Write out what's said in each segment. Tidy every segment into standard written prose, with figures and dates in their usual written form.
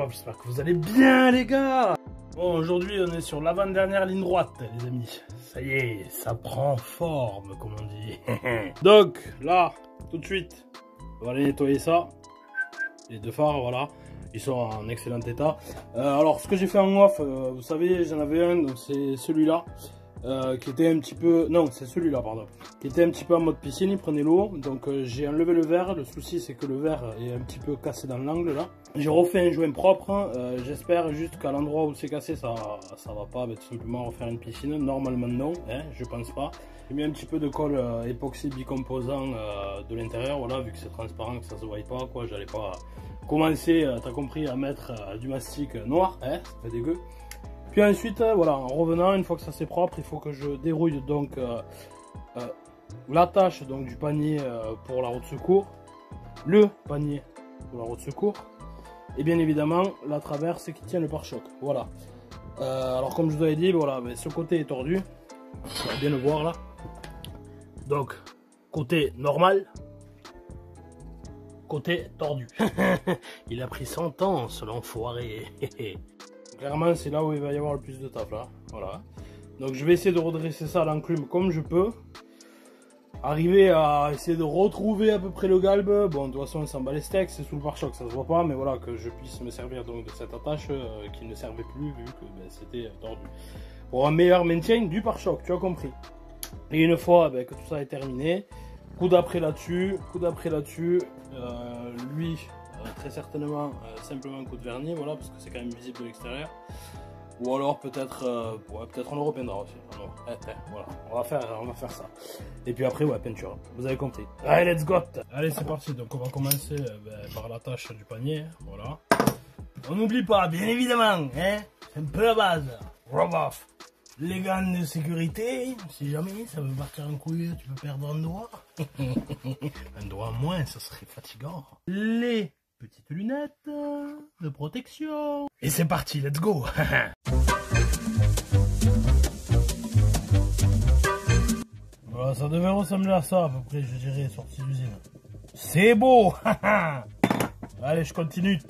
J'espère que vous allez bien les gars. Bon, aujourd'hui on est sur l'avant-dernière ligne droite les amis. Ça y est, ça prend forme comme on dit. Donc là, tout de suite, on va aller nettoyer ça. Les deux phares, voilà. Ils sont en excellent état. Alors ce que j'ai fait en off, vous savez, j'en avais un, donc c'est celui-là. Qui était un petit peu, non c'est celui-là pardon, qui était un petit peu en mode piscine, il prenait l'eau, donc j'ai enlevé le verre. Le souci c'est que le verre est un petit peu cassé dans l'angle là. J'ai refait un joint propre, j'espère juste qu'à l'endroit où c'est cassé ça va pas, tout simplement refaire une piscine. Normalement non, hein, je pense pas. J'ai mis un petit peu de colle époxy bicomposant de l'intérieur, voilà, vu que c'est transparent, que ça se voit pas quoi, j'allais pas commencer, t'as compris, à mettre du mastic noir, hein, ça fait dégueu. Puis ensuite, voilà, en revenant, une fois que ça c'est propre, il faut que je dérouille donc l'attache donc du panier pour la roue de secours, le panier pour la roue de secours, et bien évidemment la traverse qui tient le pare-choc. Voilà. Alors comme je vous avais dit, voilà, mais ce côté est tordu, vous allez bien le voir là. Donc côté normal, côté tordu. Il a pris son temps, ce l'enfoiré. Clairement, c'est là où il va y avoir le plus de taf là. Voilà. Donc je vais essayer de redresser ça à l'enclume comme je peux. Arriver à essayer de retrouver à peu près le galbe. Bon, de toute façon, on s'en bat les steaks, c'est sous le pare-choc, ça se voit pas, mais voilà, que je puisse me servir donc de cette attache qui ne servait plus vu que c'était tordu. Pour un meilleur maintien du pare-choc, tu as compris. Et une fois que tout ça est terminé, coup d'après là-dessus, lui. Très certainement simplement un coup de vernis, voilà, parce que c'est quand même visible de l'extérieur. Ou alors peut-être peut-être on le repeindra aussi. Voilà, on va faire ça. Et puis après peinture, vous avez compris. Allez, let's go. Allez, c'est parti. Donc on va commencer par l'attache du panier, voilà. On n'oublie pas, bien évidemment, hein, c'est un peu la base. Rub off. Les gants de sécurité, si jamais ça veut partir en couille, tu peux perdre un doigt. Un doigt en moins, ça serait fatigant. Les petites lunettes de protection. Et c'est parti, let's go. Voilà, ça devait ressembler à ça à peu près, je dirais, sortie d'usine. C'est beau. Allez, je continue.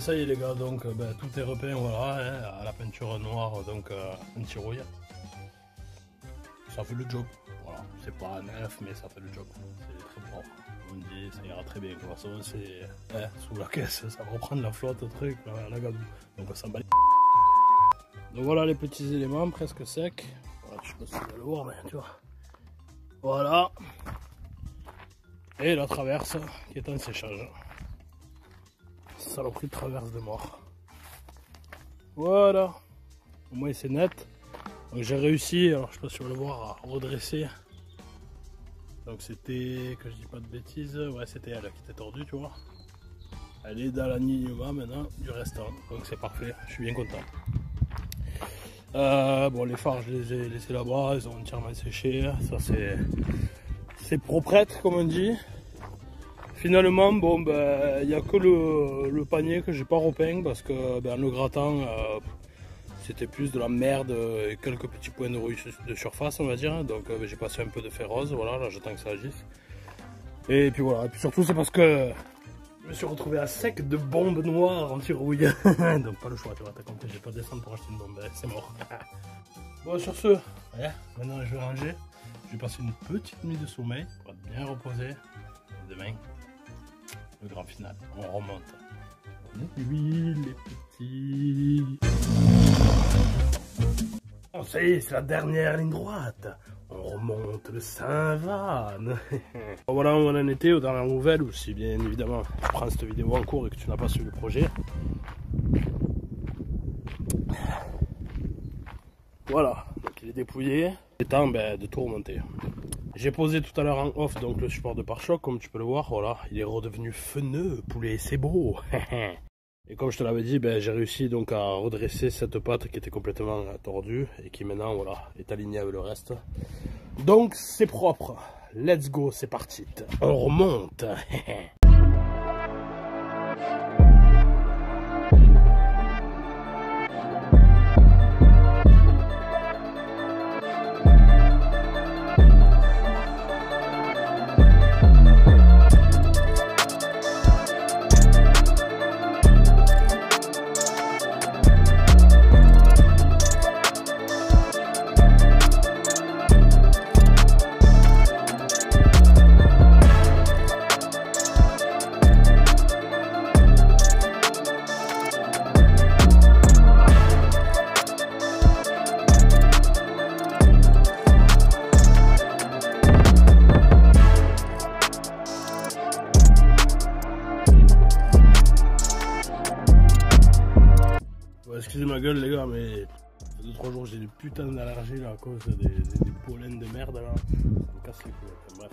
Ça y est les gars, donc tout est repeint, voilà, hein, à la peinture noire, donc anti-rouille. Ça fait le job, voilà, c'est pas neuf mais ça fait le job, c'est très propre, on dit ça ira très bien, de toute façon c'est sous la caisse, ça va reprendre la flotte, le truc, la gadoue, donc on s'en bat. Donc voilà les petits éléments presque secs, voilà, je sais pas si tu vas le voir mais tu vois, voilà, et la traverse qui est en séchage. Saloperie de traverse de mort. Voilà. Au moins c'est net. Donc j'ai réussi, alors je sais pas si on va le voir, à redresser. Donc c'était, que je dis pas de bêtises, ouais c'était elle qui était tordue, tu vois. Elle est dans l'alignement maintenant du restant. Donc c'est parfait, je suis bien content. Bon les phares je les ai laissés là-bas, ils ont entièrement séché. Ça c'est proprette comme on dit. Finalement, bon, il n'y a que le panier que j'ai pas repeint parce que le grattant, c'était plus de la merde et quelques petits points de rouille de surface, on va dire. Donc j'ai passé un peu de fer rose, voilà, là j'attends que ça agisse. Et puis voilà, et puis surtout c'est parce que je me suis retrouvé à sec de bombes noires anti-rouille. Donc pas le choix, tu vois, t'as compris, j'ai pas descendre pour acheter une bombe, c'est mort. Bon, sur ce, maintenant je vais ranger. Je vais passer une petite nuit de sommeil pour être bien reposé. Et demain, le grand final, on remonte. Bonne nuit les petits. Bon, ça y est, c'est la dernière ligne droite. On remonte le Saint-Van. Voilà où on en était aux dernières nouvelles, ou si bien évidemment tu prends cette vidéo en cours et que tu n'as pas suivi le projet. Voilà, donc il est dépouillé. Il est temps de tout remonter. J'ai posé tout à l'heure en off donc le support de pare-choc, comme tu peux le voir, voilà, il est redevenu feneux, poulet, c'est beau. Et comme je te l'avais dit, j'ai réussi donc à redresser cette patte qui était complètement tordue et qui maintenant voilà, est alignée avec le reste. Donc c'est propre. Let's go, c'est parti. On remonte. Excusez ma gueule les gars, mais 2-3 jours j'ai des putains d'allergies là à cause des pollens de merde là. Ça me casse les couilles, enfin, bref.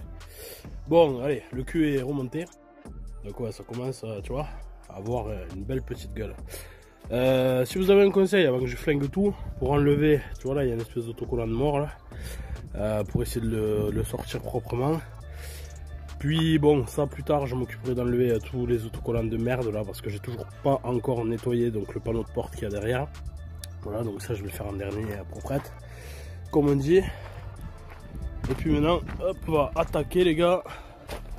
Bon allez, le cul est remonté. Donc ouais, ça commence tu vois, à avoir une belle petite gueule. Si vous avez un conseil avant que je flingue tout, pour enlever, tu vois là il y a une espèce d'autocollant de mort là, pour essayer de le sortir proprement. Puis bon, ça plus tard je m'occuperai d'enlever tous les autocollants de merde là, parce que j'ai toujours pas encore nettoyé donc le panneau de porte qu'il y a derrière. Voilà, donc ça je vais le faire en dernier proprette, comme on dit. Et puis maintenant, hop, on va attaquer les gars.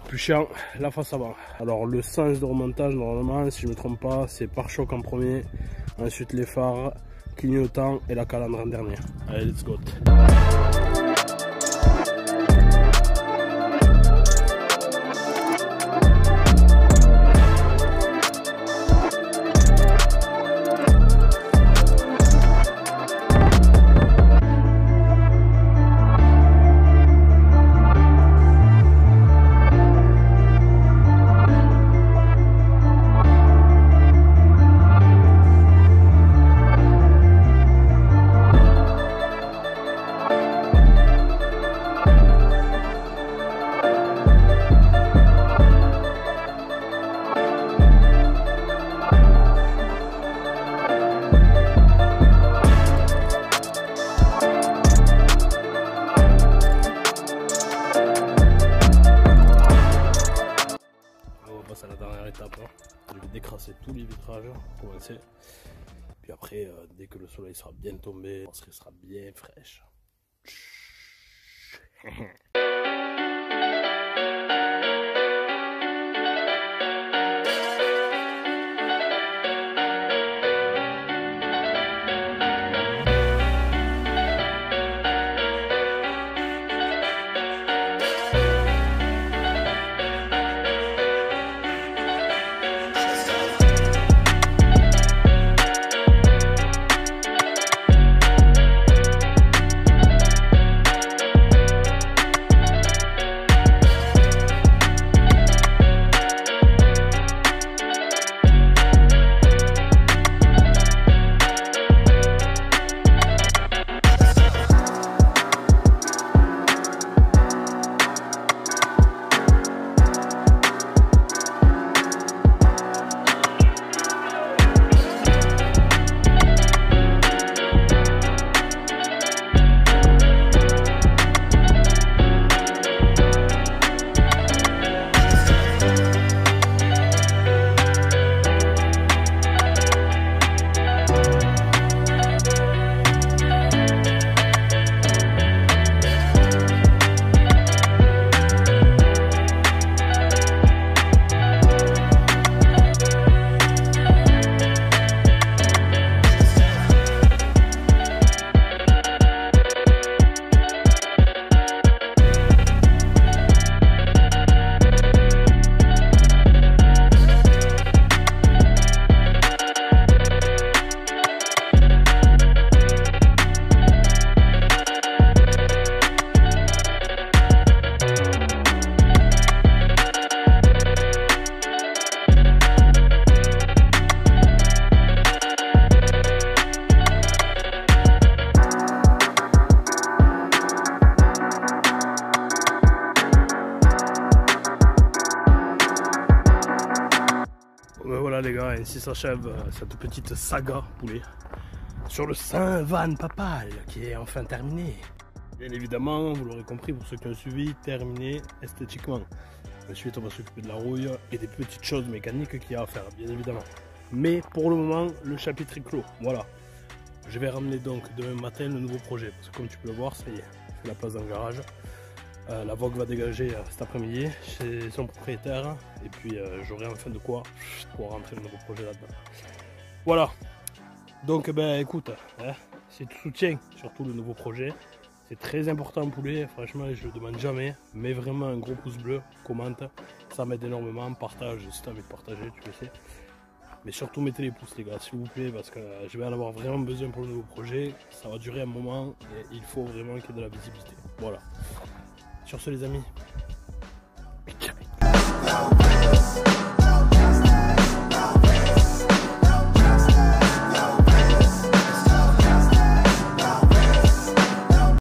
Plus chiant, la face avant. Alors le sens de remontage normalement, si je me trompe pas, c'est pare-choc en premier, ensuite les phares, clignotant et la calandre en dernier. Allez, let's go. À la dernière étape, je vais décrasser tous les vitrages pour commencer, puis après dès que le soleil sera bien tombé, on sera bien fraîche. les gars, ainsi s'achève cette petite saga poulet sur le Saint-Van Papal qui est enfin terminé. Bien évidemment, vous l'aurez compris pour ceux qui ont suivi, terminé esthétiquement. Ensuite, on va s'occuper de la rouille et des petites choses mécaniques qu'il y a à faire, bien évidemment. Mais pour le moment, le chapitre est clos. Voilà. Je vais ramener donc demain matin le nouveau projet. Parce que comme tu peux le voir, ça y est, je fais la place dans le garage. La Vogue va dégager cet après-midi chez son propriétaire. Et puis j'aurai enfin de quoi pour rentrer le nouveau projet là-dedans. Voilà. Donc ben écoute, hein, si tu soutiens surtout le nouveau projet, c'est très important poulet. Franchement, je le demande jamais. Mais vraiment un gros pouce bleu, commente. Ça m'aide énormément. Partage si tu as envie de partager, tu le sais. Mais surtout mettez les pouces les gars, s'il vous plaît, parce que je vais en avoir vraiment besoin pour le nouveau projet. Ça va durer un moment et il faut vraiment qu'il y ait de la visibilité. Voilà. Sur ce les amis. Ciao.